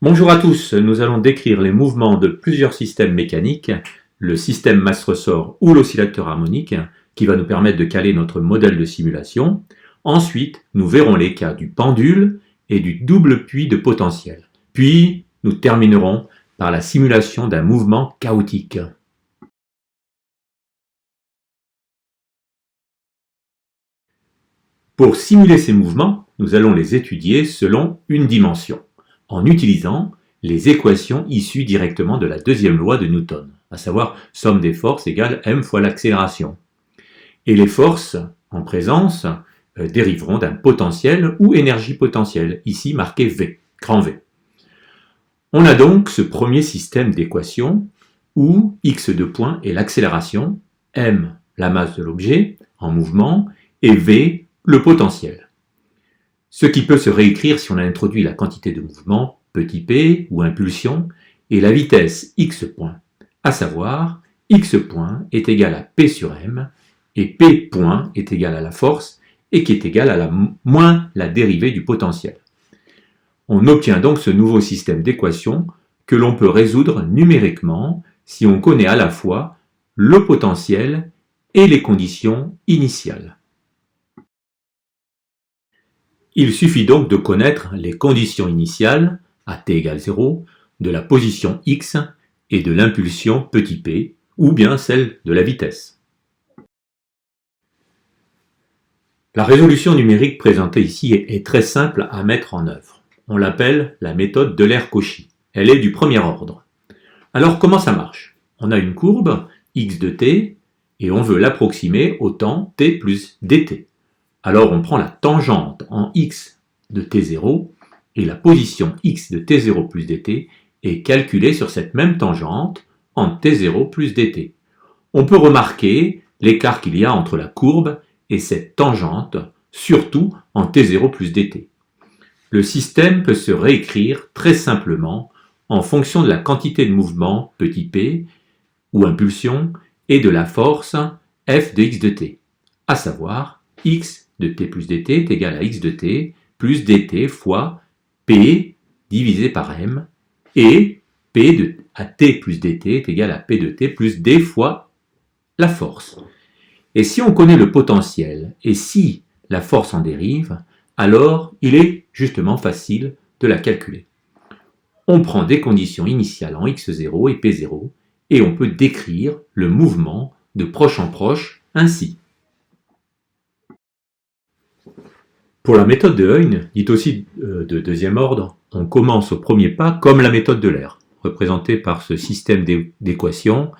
Bonjour à tous, nous allons décrire les mouvements de plusieurs systèmes mécaniques, le système masse-ressort ou l'oscillateur harmonique, qui va nous permettre de caler notre modèle de simulation. Ensuite, nous verrons les cas du pendule et du double puits de potentiel. Puis, nous terminerons par la simulation d'un mouvement chaotique. Pour simuler ces mouvements, nous allons les étudier selon une dimension, en utilisant les équations issues directement de la deuxième loi de Newton, à savoir somme des forces égale m fois l'accélération. Et les forces en présence dériveront d'un potentiel ou énergie potentielle, ici marqué V, grand V. On a donc ce premier système d'équations où x2 est l'accélération, m la masse de l'objet en mouvement et V le potentiel. Ce qui peut se réécrire si on a introduit la quantité de mouvement, petit p ou impulsion, et la vitesse x point, à savoir x point est égal à p sur m, et p point est égal à la force, et qui est égal à moins la dérivée du potentiel. On obtient donc ce nouveau système d'équations que l'on peut résoudre numériquement si on connaît à la fois le potentiel et les conditions initiales. Il suffit donc de connaître les conditions initiales, à t égale 0, de la position x et de l'impulsion petit p, ou bien celle de la vitesse. La résolution numérique présentée ici est très simple à mettre en œuvre. On l'appelle la méthode D'Euler-Cauchy. Elle est du premier ordre. Alors comment ça marche? On a une courbe x de t et on veut l'approximer au temps t plus dt. Alors on prend la tangente en x de t0 et la position x de t0 plus dt est calculée sur cette même tangente en t0 plus dt. On peut remarquer l'écart qu'il y a entre la courbe et cette tangente, surtout en t0 plus dt. Le système peut se réécrire très simplement en fonction de la quantité de mouvement petit p ou impulsion et de la force f de x de t, à savoir x de t plus dt est égal à x de t plus dt fois p divisé par m, et p à t plus dt est égal à p de t plus d fois la force. Et si on connaît le potentiel et si la force en dérive, alors il est justement facile de la calculer. On prend des conditions initiales en x0 et p0 et on peut décrire le mouvement de proche en proche ainsi. Pour la méthode de Heune, dite aussi de deuxième ordre, on commence au premier pas comme la méthode d'Euler, représentée par ce système d'équations,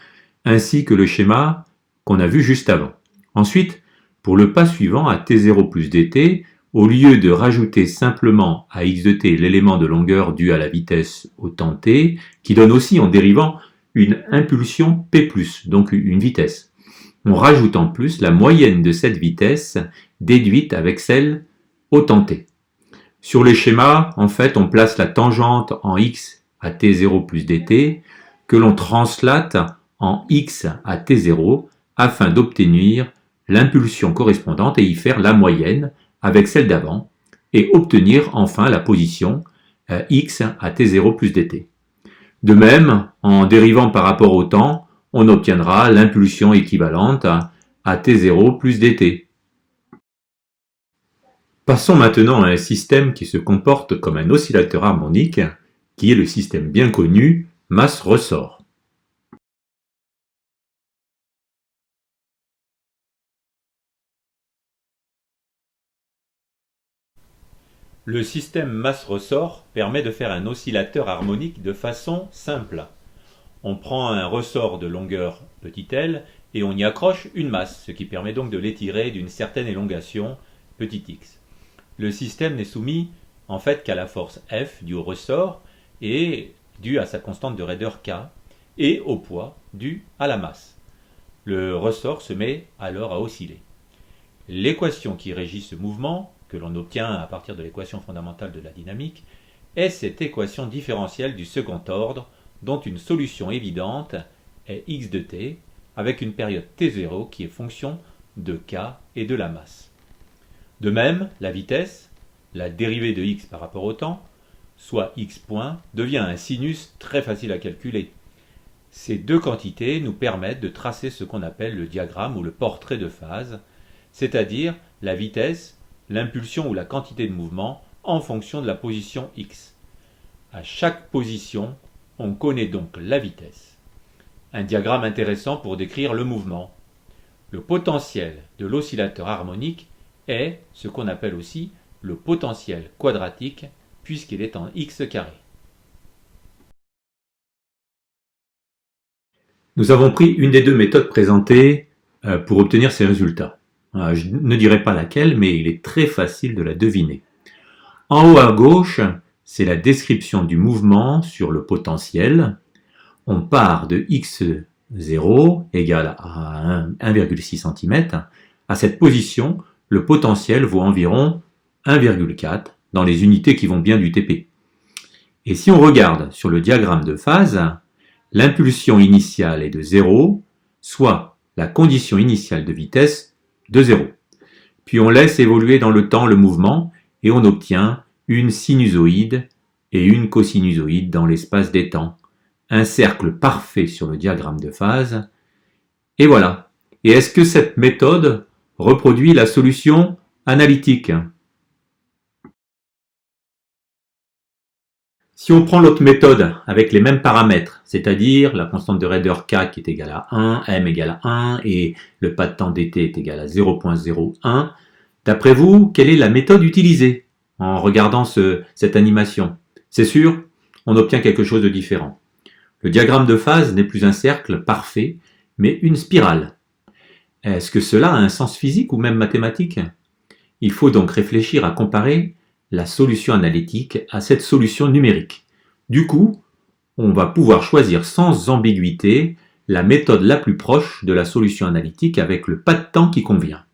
ainsi que le schéma qu'on a vu juste avant. Ensuite, pour le pas suivant, à t0 plus dt, au lieu de rajouter simplement à x de t l'élément de longueur dû à la vitesse au temps t, qui donne aussi en dérivant une impulsion p+, donc une vitesse, on rajoute en plus la moyenne de cette vitesse déduite avec celle au temps t. Sur les schémas, en fait, on place la tangente en x à t0 plus dt, que l'on translate en x à t0 afin d'obtenir l'impulsion correspondante et y faire la moyenne avec celle d'avant et obtenir enfin la position x à t0 plus dt. De même, en dérivant par rapport au temps, on obtiendra l'impulsion équivalente à t0 plus dt. Passons maintenant à un système qui se comporte comme un oscillateur harmonique, qui est le système bien connu masse-ressort. Le système masse-ressort permet de faire un oscillateur harmonique de façon simple. On prend un ressort de longueur petit l et on y accroche une masse, ce qui permet donc de l'étirer d'une certaine élongation petit x. Le système n'est soumis en fait qu'à la force F due au ressort et due à sa constante de raideur K et au poids dû à la masse. Le ressort se met alors à osciller. L'équation qui régit ce mouvement, que l'on obtient à partir de l'équation fondamentale de la dynamique, est cette équation différentielle du second ordre dont une solution évidente est x de t avec une période t0 qui est fonction de K et de la masse. De même, la vitesse, la dérivée de x par rapport au temps, soit x points, devient un sinus très facile à calculer. Ces deux quantités nous permettent de tracer ce qu'on appelle le diagramme ou le portrait de phase, c'est-à-dire la vitesse, l'impulsion ou la quantité de mouvement en fonction de la position x. À chaque position, on connaît donc la vitesse. Un diagramme intéressant pour décrire le mouvement. Le potentiel de l'oscillateur harmonique est ce qu'on appelle aussi le potentiel quadratique puisqu'il est en x carré. Nous avons pris une des deux méthodes présentées pour obtenir ces résultats. Je ne dirai pas laquelle, mais il est très facile de la deviner. En haut à gauche, c'est la description du mouvement sur le potentiel. On part de x0 égale à 1,6 cm. À cette position, le potentiel vaut environ 1,4 dans les unités qui vont bien du TP. Et si on regarde sur le diagramme de phase, l'impulsion initiale est de 0, soit la condition initiale de vitesse de 0. Puis on laisse évoluer dans le temps le mouvement et on obtient une sinusoïde et une cosinusoïde dans l'espace des temps. Un cercle parfait sur le diagramme de phase. Et voilà. Et est-ce que cette méthode reproduit la solution analytique? Si on prend l'autre méthode avec les mêmes paramètres, c'est-à-dire la constante de raideur K qui est égale à 1, M égale à 1 et le pas de temps dt est égal à 0,01, d'après vous, quelle est la méthode utilisée en regardant cette animation? C'est sûr, on obtient quelque chose de différent. Le diagramme de phase n'est plus un cercle parfait, mais une spirale. Est-ce que cela a un sens physique ou même mathématique? Il faut donc réfléchir à comparer la solution analytique à cette solution numérique. Du coup, on va pouvoir choisir sans ambiguïté la méthode la plus proche de la solution analytique avec le pas de temps qui convient.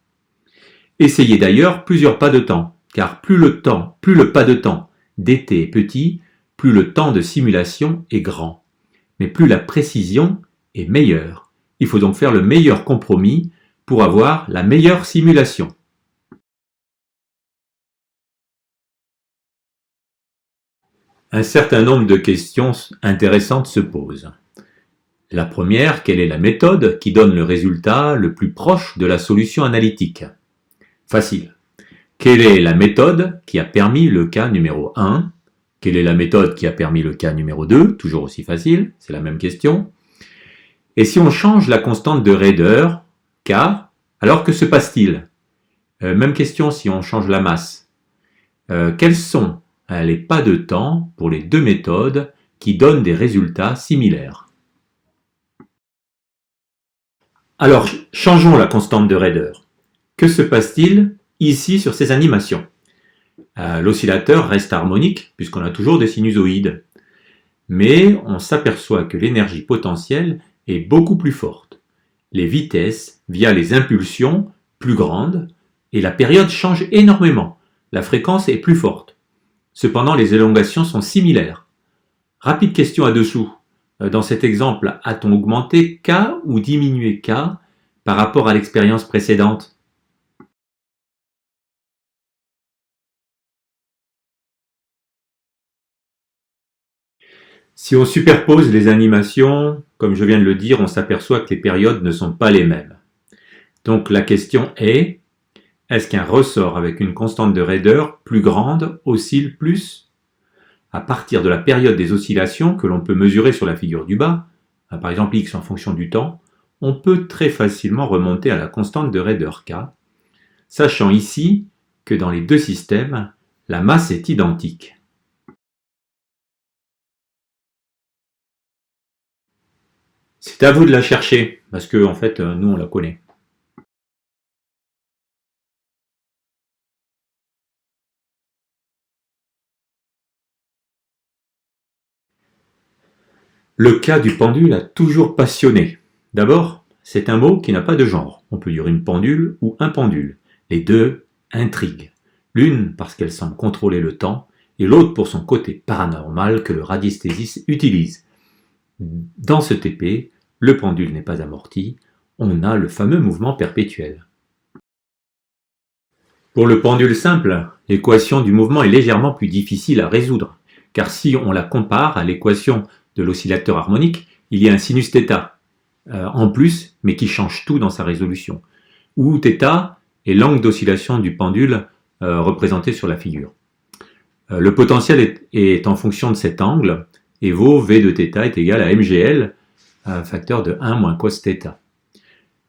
Essayez d'ailleurs plusieurs pas de temps, car plus le pas de temps dt est petit, plus le temps de simulation est grand. Mais plus la précision est meilleure. Il faut donc faire le meilleur compromis pour avoir la meilleure simulation. Un certain nombre de questions intéressantes se posent. La première, quelle est la méthode qui donne le résultat le plus proche de la solution analytique? Facile. Quelle est la méthode qui a permis le cas numéro 1? Quelle est la méthode qui a permis le cas numéro 2? Toujours aussi facile, c'est la même question. Et si on change la constante de raideur, K, alors que se passe-t-il? Même question si on change la masse. Quels sont les pas de temps pour les deux méthodes qui donnent des résultats similaires? Alors, changeons la constante de raideur. Que se passe-t-il ici sur ces animations? L'oscillateur reste harmonique puisqu'on a toujours des sinusoïdes. Mais on s'aperçoit que l'énergie potentielle est beaucoup plus forte. Les vitesses, via les impulsions, plus grandes, et la période change énormément. La fréquence est plus forte. Cependant, les élongations sont similaires. Rapide question à dessous. Dans cet exemple, a-t-on augmenté K ou diminué K par rapport à l'expérience précédente? Si on superpose les animations, comme je viens de le dire, on s'aperçoit que les périodes ne sont pas les mêmes. Donc la question est, est-ce qu'un ressort avec une constante de raideur plus grande oscille plus? À partir de la période des oscillations que l'on peut mesurer sur la figure du bas, par exemple x en fonction du temps, on peut très facilement remonter à la constante de raideur K, sachant ici que dans les deux systèmes, la masse est identique. C'est à vous de la chercher, parce que en fait, nous on la connaît. Le cas du pendule a toujours passionné. D'abord, c'est un mot qui n'a pas de genre. On peut dire une pendule ou un pendule. Les deux intriguent. L'une parce qu'elle semble contrôler le temps, et l'autre pour son côté paranormal que le radiesthésiste utilise. Dans ce TP, le pendule n'est pas amorti, on a le fameux mouvement perpétuel. Pour le pendule simple, l'équation du mouvement est légèrement plus difficile à résoudre, car si on la compare à l'équation de l'oscillateur harmonique, il y a un sinus θ en plus, mais qui change tout dans sa résolution, où θ est l'angle d'oscillation du pendule représenté sur la figure. Le potentiel est en fonction de cet angle, et vaut V de θ est égal à MGL, un facteur de 1 moins cos θ.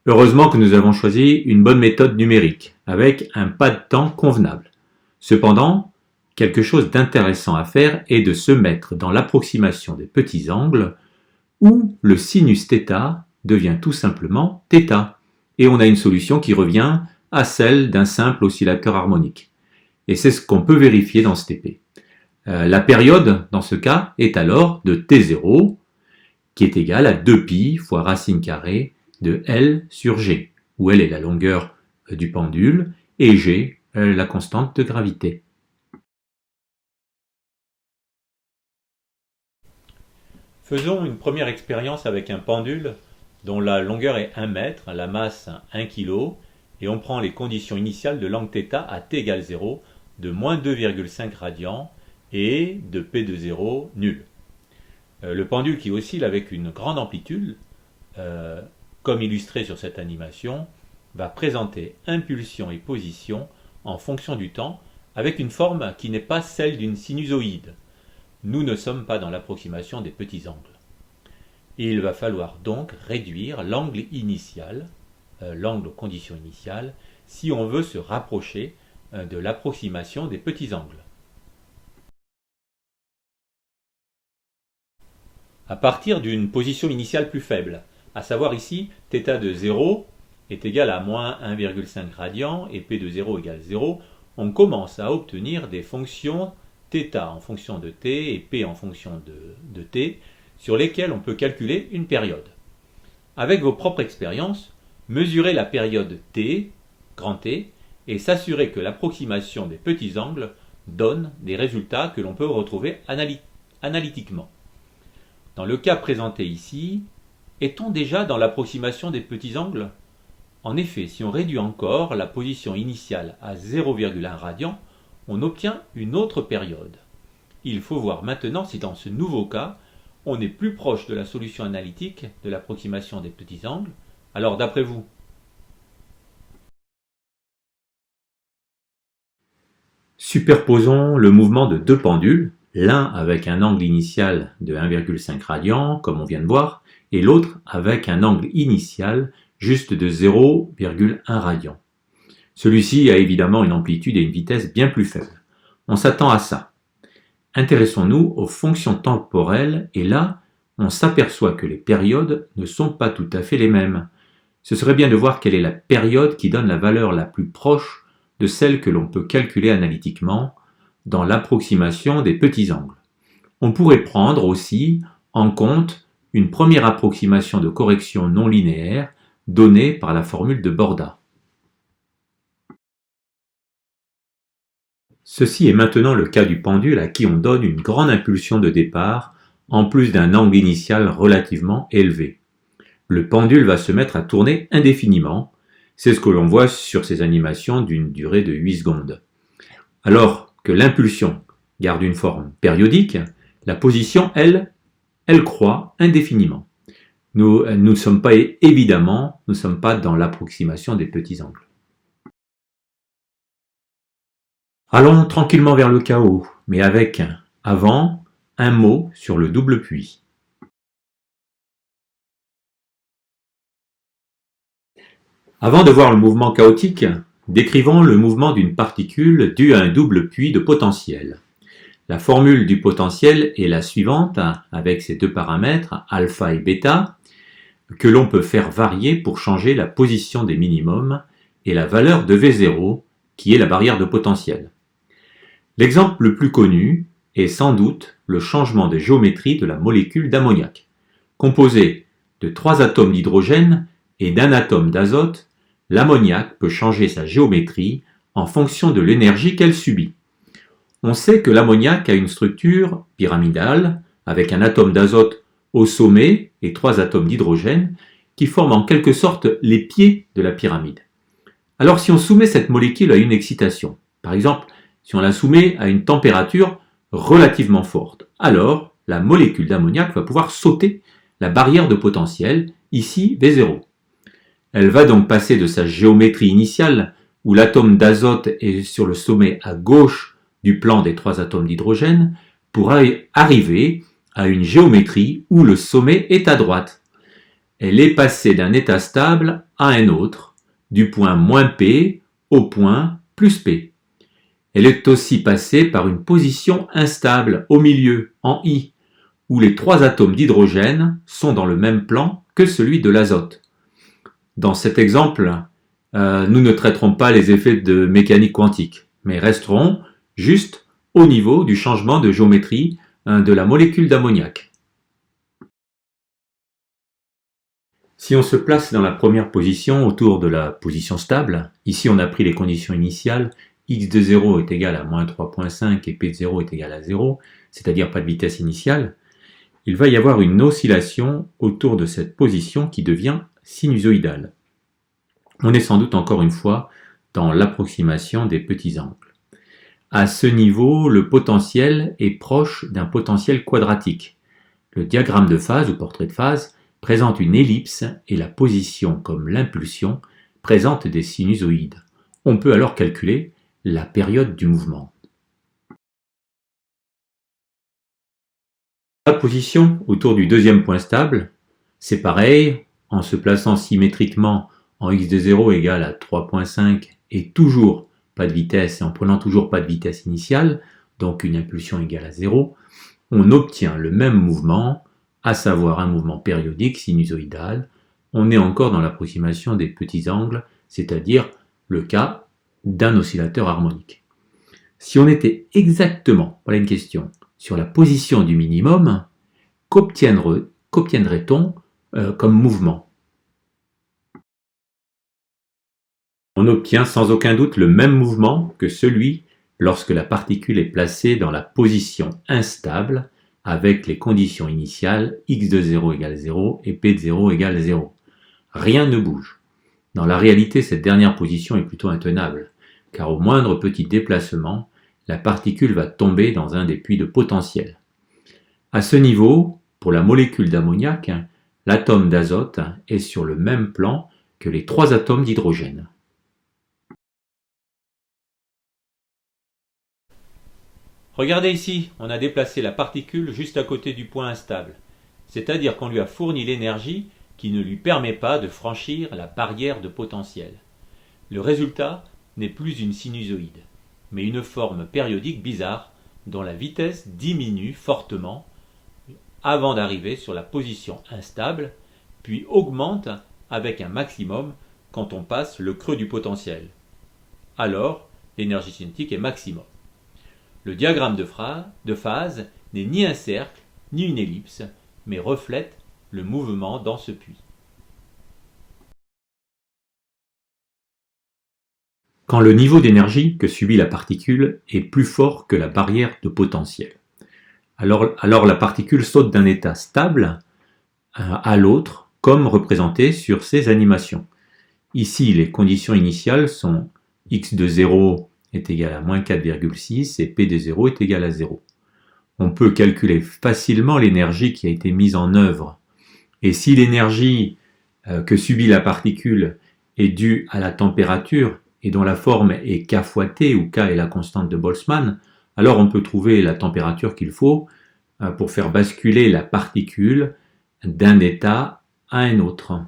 Heureusement que nous avons choisi une bonne méthode numérique, avec un pas de temps convenable. Cependant, quelque chose d'intéressant à faire est de se mettre dans l'approximation des petits angles, où le sinus θ devient tout simplement θ, et on a une solution qui revient à celle d'un simple oscillateur harmonique. Et c'est ce qu'on peut vérifier dans ce TP. La période, dans ce cas, est alors de T0, qui est égale à 2π fois racine carrée de L sur G, où L est la longueur du pendule et G la constante de gravité. Faisons une première expérience avec un pendule dont la longueur est 1 mètre, la masse 1 kg, et on prend les conditions initiales de l'angle θ à t égale 0, de moins 2,5 radians et de P de 0 nul. Le pendule qui oscille avec une grande amplitude, comme illustré sur cette animation, va présenter impulsion et position en fonction du temps avec une forme qui n'est pas celle d'une sinusoïde. Nous ne sommes pas dans l'approximation des petits angles. Il va falloir donc réduire l'angle initial, l'angle aux conditions initiales, si on veut se rapprocher de l'approximation des petits angles. À partir d'une position initiale plus faible, à savoir ici θ de 0 est égal à moins 1,5 radian et P de 0 égale 0, on commence à obtenir des fonctions θ en fonction de t et P en fonction de t, sur lesquelles on peut calculer une période. Avec vos propres expériences, mesurez la période t, grand T, et s'assurer que l'approximation des petits angles donne des résultats que l'on peut retrouver analytiquement. Dans le cas présenté ici, est-on déjà dans l'approximation des petits angles? En effet, si on réduit encore la position initiale à 0,1 radian, on obtient une autre période. Il faut voir maintenant si dans ce nouveau cas, on est plus proche de la solution analytique de l'approximation des petits angles. Alors d'après vous? Superposons le mouvement de deux pendules, l'un avec un angle initial de 1,5 radian, comme on vient de voir, et l'autre avec un angle initial juste de 0,1 radian. Celui-ci a évidemment une amplitude et une vitesse bien plus faibles. On s'attend à ça. Intéressons-nous aux fonctions temporelles et là, on s'aperçoit que les périodes ne sont pas tout à fait les mêmes. Ce serait bien de voir quelle est la période qui donne la valeur la plus proche de celle que l'on peut calculer analytiquement dans l'approximation des petits angles. On pourrait prendre aussi en compte une première approximation de correction non linéaire donnée par la formule de Borda. Ceci est maintenant le cas du pendule à qui on donne une grande impulsion de départ en plus d'un angle initial relativement élevé. Le pendule va se mettre à tourner indéfiniment. C'est ce que l'on voit sur ces animations d'une durée de 8 secondes. Alors que l'impulsion garde une forme périodique, la position, elle croît indéfiniment. Nous ne sommes pas, évidemment, nous ne sommes pas dans l'approximation des petits angles. Allons tranquillement vers le chaos, mais avec, avant, un mot sur le double puits. Avant de voir le mouvement chaotique, décrivons le mouvement d'une particule due à un double puits de potentiel. La formule du potentiel est la suivante, avec ces deux paramètres, alpha et bêta, que l'on peut faire varier pour changer la position des minimums et la valeur de V0, qui est la barrière de potentiel. L'exemple le plus connu est sans doute le changement de géométrie de la molécule d'ammoniac. Composée de 3 atomes d'hydrogène et d'un atome d'azote, l'ammoniac peut changer sa géométrie en fonction de l'énergie qu'elle subit. On sait que l'ammoniac a une structure pyramidale avec un atome d'azote au sommet et 3 atomes d'hydrogène qui forment en quelque sorte les pieds de la pyramide. Alors si on soumet cette molécule à une excitation, par exemple si on la soumet à une température relativement forte. Alors, la molécule d'ammoniac va pouvoir sauter la barrière de potentiel, ici V0. Elle va donc passer de sa géométrie initiale, où l'atome d'azote est sur le sommet à gauche du plan des 3 atomes d'hydrogène, pour arriver à une géométrie où le sommet est à droite. Elle est passée d'un état stable à un autre, du point -P au point +P. Elle est aussi passée par une position instable au milieu, en I, où les 3 atomes d'hydrogène sont dans le même plan que celui de l'azote. Dans cet exemple, nous ne traiterons pas les effets de mécanique quantique, mais resterons juste au niveau du changement de géométrie de la molécule d'ammoniac. Si on se place dans la première position autour de la position stable, ici on a pris les conditions initiales, x de 0 est égal à moins 3,5 et p de 0 est égal à 0, c'est-à-dire pas de vitesse initiale, il va y avoir une oscillation autour de cette position qui devient sinusoïdale. On est sans doute encore une fois dans l'approximation des petits angles. À ce niveau, le potentiel est proche d'un potentiel quadratique. Le diagramme de phase ou portrait de phase présente une ellipse et la position comme l'impulsion présente des sinusoïdes. On peut alors calculer la période du mouvement. La position autour du deuxième point stable, c'est pareil, en se plaçant symétriquement en x de 0 égale à 3,5 et toujours pas de vitesse et en prenant toujours pas de vitesse initiale, donc une impulsion égale à 0, on obtient le même mouvement, à savoir un mouvement périodique sinusoïdal. On est encore dans l'approximation des petits angles, c'est-à-dire le cas d'un oscillateur harmonique. Si on était exactement, voilà une question, sur la position du minimum, qu'obtiendrait-on comme mouvement? On obtient sans aucun doute le même mouvement que celui lorsque la particule est placée dans la position instable avec les conditions initiales x de 0 égale 0 et p de 0 égale 0. Rien ne bouge. Dans la réalité, cette dernière position est plutôt intenable, car au moindre petit déplacement, la particule va tomber dans un des puits de potentiel. À ce niveau, pour la molécule d'ammoniac, l'atome d'azote est sur le même plan que les 3 atomes d'hydrogène. Regardez ici, on a déplacé la particule juste à côté du point instable, c'est-à-dire qu'on lui a fourni l'énergie qui ne lui permet pas de franchir la barrière de potentiel. Le résultat n'est plus une sinusoïde, mais une forme périodique bizarre dont la vitesse diminue fortement avant d'arriver sur la position instable, puis augmente avec un maximum quand on passe le creux du potentiel. Alors, l'énergie cinétique est maximum. Le diagramme de phase n'est ni un cercle, ni une ellipse, mais reflète le mouvement dans ce puits. Quand le niveau d'énergie que subit la particule est plus fort que la barrière de potentiel, alors la particule saute d'un état stable à l'autre, comme représenté sur ces animations. Ici, les conditions initiales sont x de 0 est égal à moins 4,6 et p de 0 est égal à 0. On peut calculer facilement l'énergie qui a été mise en œuvre. Et si l'énergie que subit la particule est due à la température et dont la forme est K fois T, où K est la constante de Boltzmann, alors on peut trouver la température qu'il faut pour faire basculer la particule d'un état à un autre.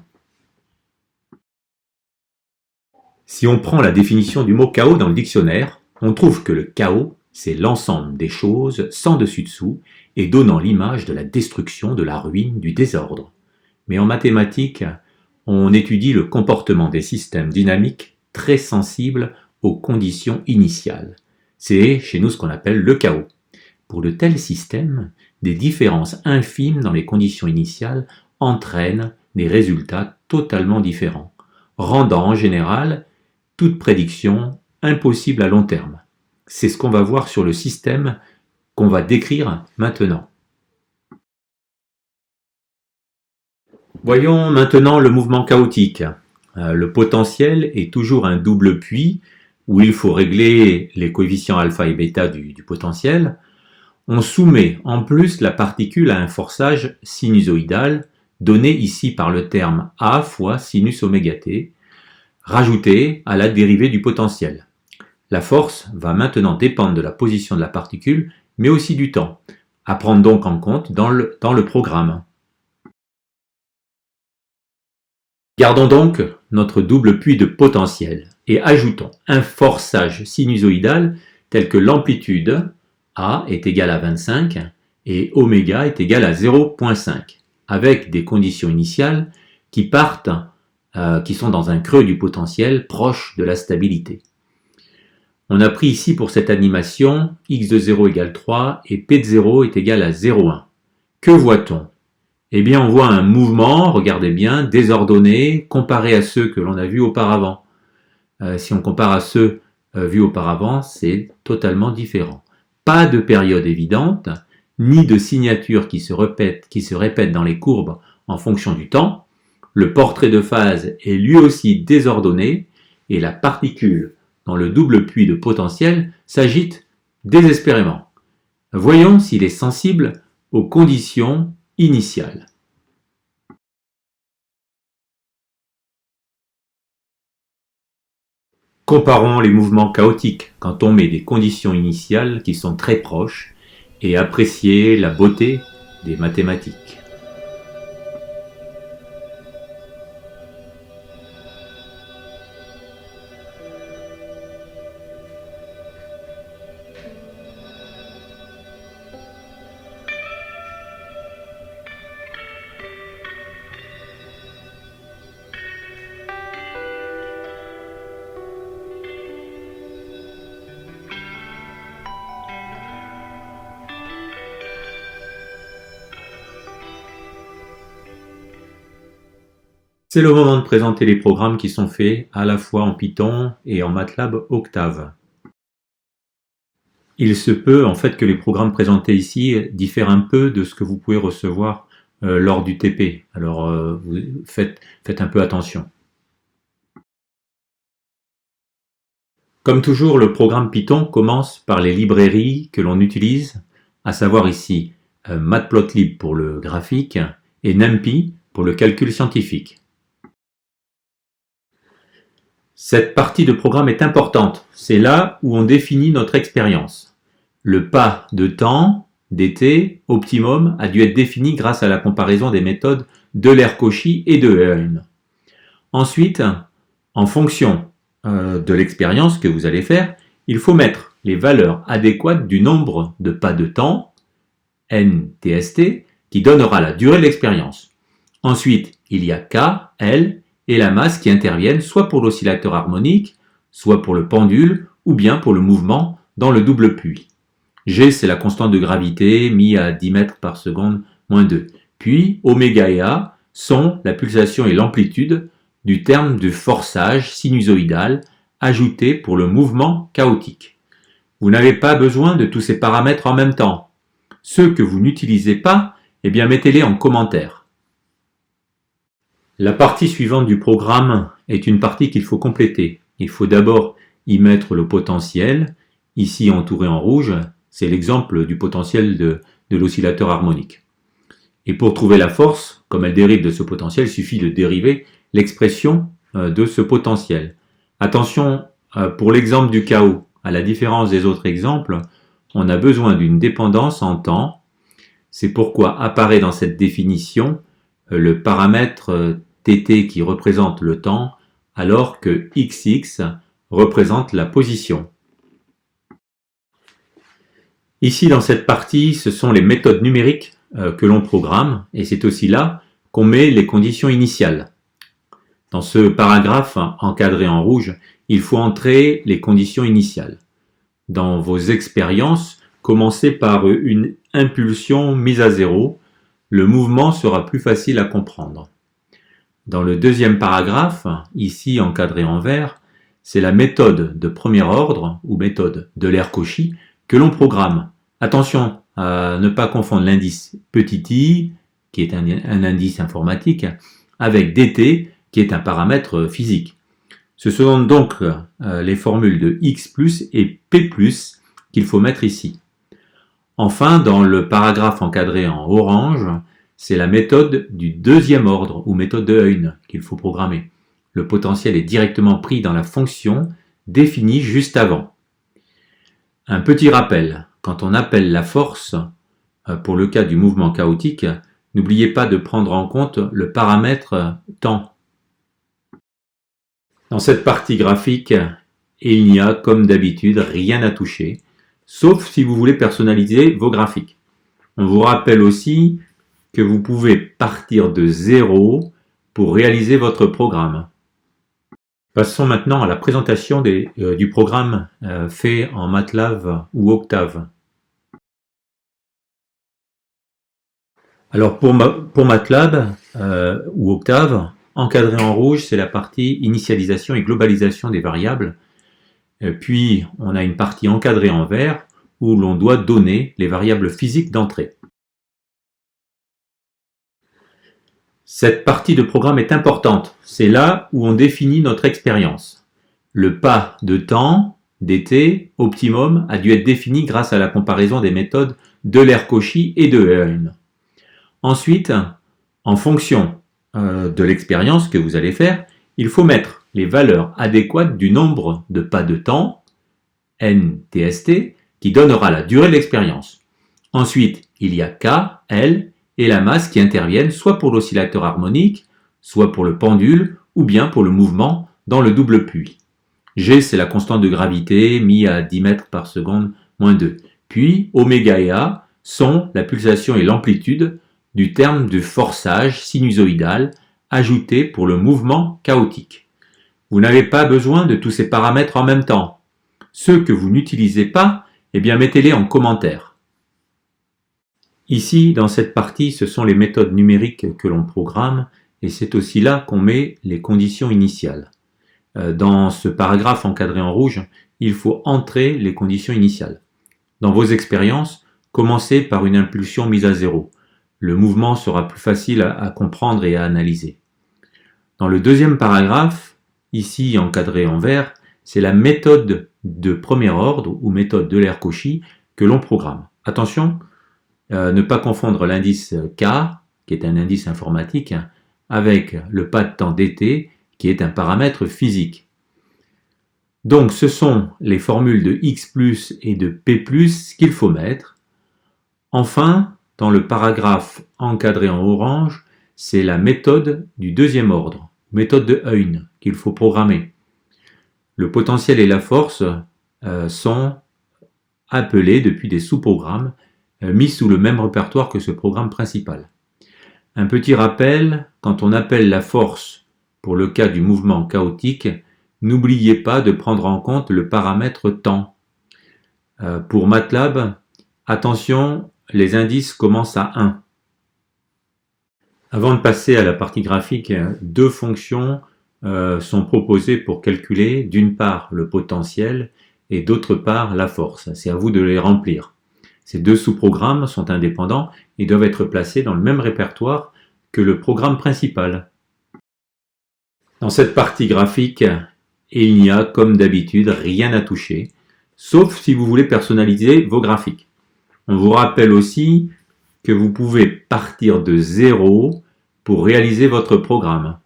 Si on prend la définition du mot chaos dans le dictionnaire, on trouve que le chaos, c'est l'ensemble des choses sans dessus-dessous et donnant l'image de la destruction, de la ruine, du désordre. Mais en mathématiques, on étudie le comportement des systèmes dynamiques très sensibles aux conditions initiales. C'est chez nous ce qu'on appelle le chaos. Pour de tels systèmes, des différences infimes dans les conditions initiales entraînent des résultats totalement différents, rendant en général toute prédiction impossible à long terme. C'est ce qu'on va voir sur le système qu'on va décrire maintenant. Voyons maintenant le mouvement chaotique. Le potentiel est toujours un double puits où il faut régler les coefficients alpha et bêta du potentiel. on soumet en plus la particule à un forçage sinusoïdal, donné ici par le terme A fois sinus oméga t, rajouté à la dérivée du potentiel. La force va maintenant dépendre de la position de la particule, mais aussi du temps, à prendre donc en compte dans le programme. Gardons donc notre double puits de potentiel et ajoutons un forçage sinusoïdal tel que l'amplitude A est égale à 25 et oméga est égal à 0,5, avec des conditions initiales qui sont dans un creux du potentiel proche de la stabilité. On a pris ici pour cette animation x de 0 égale 3 et p de 0 est égal à 0,1. Que voit-on? Eh bien, on voit un mouvement, regardez bien, désordonné, comparé à ceux que l'on a vus auparavant. Si on compare à ceux vus auparavant, c'est totalement différent. Pas de période évidente, ni de signature qui se répète dans les courbes en fonction du temps. Le portrait de phase est lui aussi désordonné et la particule dans le double puits de potentiel s'agite désespérément. Voyons s'il est sensible aux conditions initiales. Comparons les mouvements chaotiques quand on met des conditions initiales qui sont très proches et appréciez la beauté des mathématiques. C'est le moment de présenter les programmes qui sont faits à la fois en Python et en MATLAB Octave. Il se peut en fait que les programmes présentés ici diffèrent un peu de ce que vous pouvez recevoir lors du TP. Alors vous faites un peu attention. Comme toujours, le programme Python commence par les librairies que l'on utilise, à savoir ici Matplotlib pour le graphique et NumPy pour le calcul scientifique. Cette partie de programme est importante, c'est là où on définit notre expérience. Le pas de temps, dt, optimum, a dû être défini grâce à la comparaison des méthodes D'Euler-Cauchy et de Hein. Ensuite, en fonction de l'expérience que vous allez faire, il faut mettre les valeurs adéquates du nombre de pas de temps, NTST, qui donnera la durée de l'expérience. Ensuite, il y a K, L, et la masse qui interviennent soit pour l'oscillateur harmonique, soit pour le pendule, ou bien pour le mouvement dans le double puits. G, c'est la constante de gravité, mis à 10 mètres par seconde, moins 2. Puis, oméga et A sont la pulsation et l'amplitude du terme de forçage sinusoïdal ajouté pour le mouvement chaotique. Vous n'avez pas besoin de tous ces paramètres en même temps. Ceux que vous n'utilisez pas, eh bien mettez-les en commentaire. La partie suivante du programme est une partie qu'il faut compléter. Il faut d'abord y mettre le potentiel, ici entouré en rouge, c'est l'exemple du potentiel de l'oscillateur harmonique. Et pour trouver la force, comme elle dérive de ce potentiel, il suffit de dériver l'expression de ce potentiel. Attention, pour l'exemple du chaos, à la différence des autres exemples, on a besoin d'une dépendance en temps. C'est pourquoi apparaît dans cette définition le paramètre tt qui représente le temps, alors que xx représente la position. Ici, dans cette partie, ce sont les méthodes numériques que l'on programme, et c'est aussi là qu'on met les conditions initiales. Dans ce paragraphe encadré en rouge, il faut entrer les conditions initiales. Dans vos expériences, commencez par une impulsion mise à zéro. Le mouvement sera plus facile à comprendre. Dans le deuxième paragraphe, ici encadré en vert, c'est la méthode de premier ordre, ou méthode d'Euler-Cauchy, que l'on programme. Attention à ne pas confondre l'indice petit i, qui est un indice informatique, avec dt, qui est un paramètre physique. Ce sont donc les formules de x+, et p+, qu'il faut mettre ici. Enfin, dans le paragraphe encadré en orange, c'est la méthode du deuxième ordre ou méthode de Heuin qu'il faut programmer. Le potentiel est directement pris dans la fonction définie juste avant. Un petit rappel, quand on appelle la force, pour le cas du mouvement chaotique, n'oubliez pas de prendre en compte le paramètre temps. Dans cette partie graphique, il n'y a, comme d'habitude, rien à toucher, sauf si vous voulez personnaliser vos graphiques. On vous rappelle aussi que vous pouvez partir de zéro pour réaliser votre programme. Passons maintenant à la présentation du programme fait en MATLAB ou Octave. Alors pour MATLAB ou Octave, encadré en rouge, c'est la partie initialisation et globalisation des variables. Puis on a une partie encadrée en vert où l'on doit donner les variables physiques d'entrée. Cette partie de programme est importante. C'est là où on définit notre expérience. Le pas de temps, dt, optimum, a dû être défini grâce à la comparaison des méthodes D'Euler-Cauchy et de Heuin. Ensuite, en fonction de l'expérience que vous allez faire, il faut mettre les valeurs adéquates du nombre de pas de temps, NTST, qui donnera la durée de l'expérience. Ensuite, il y a K, L et la masse qui interviennent soit pour l'oscillateur harmonique, soit pour le pendule, ou bien pour le mouvement dans le double puits. G, c'est la constante de gravité, mis à 10 mètres par seconde, moins 2. Puis, oméga et A sont la pulsation et l'amplitude du terme de forçage sinusoïdal ajouté pour le mouvement chaotique. Vous n'avez pas besoin de tous ces paramètres en même temps. Ceux que vous n'utilisez pas, eh bien mettez-les en commentaire. Ici, dans cette partie, ce sont les méthodes numériques que l'on programme et c'est aussi là qu'on met les conditions initiales. Dans ce paragraphe encadré en rouge, il faut entrer les conditions initiales. Dans vos expériences, commencez par une impulsion mise à zéro. Le mouvement sera plus facile à comprendre et à analyser. Dans le deuxième paragraphe, ici encadré en vert, c'est la méthode de premier ordre ou méthode d'Euler-Cauchy que l'on programme. Attention, ne pas confondre l'indice K, qui est un indice informatique, avec le pas de temps dt, qui est un paramètre physique. Donc ce sont les formules de x plus et de p plus qu'il faut mettre. Enfin, dans le paragraphe encadré en orange, c'est la méthode du deuxième ordre, méthode de Heuin, qu'il faut programmer. Le potentiel et la force sont appelés depuis des sous-programmes mis sous le même répertoire que ce programme principal. Un petit rappel, quand on appelle la force pour le cas du mouvement chaotique, n'oubliez pas de prendre en compte le paramètre temps. Pour MATLAB, attention, les indices commencent à 1. Avant de passer à la partie graphique, deux fonctions sont proposées pour calculer d'une part le potentiel et d'autre part la force. C'est à vous de les remplir. Ces deux sous-programmes sont indépendants et doivent être placés dans le même répertoire que le programme principal. Dans cette partie graphique, il n'y a, comme d'habitude, rien à toucher, sauf si vous voulez personnaliser vos graphiques. On vous rappelle aussi que vous pouvez partir de zéro pour réaliser votre programme.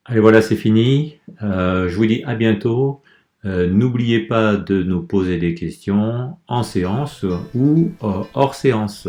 Allez, voilà, c'est fini. Je vous dis à bientôt. N'oubliez pas de nous poser des questions en séance ou hors séance.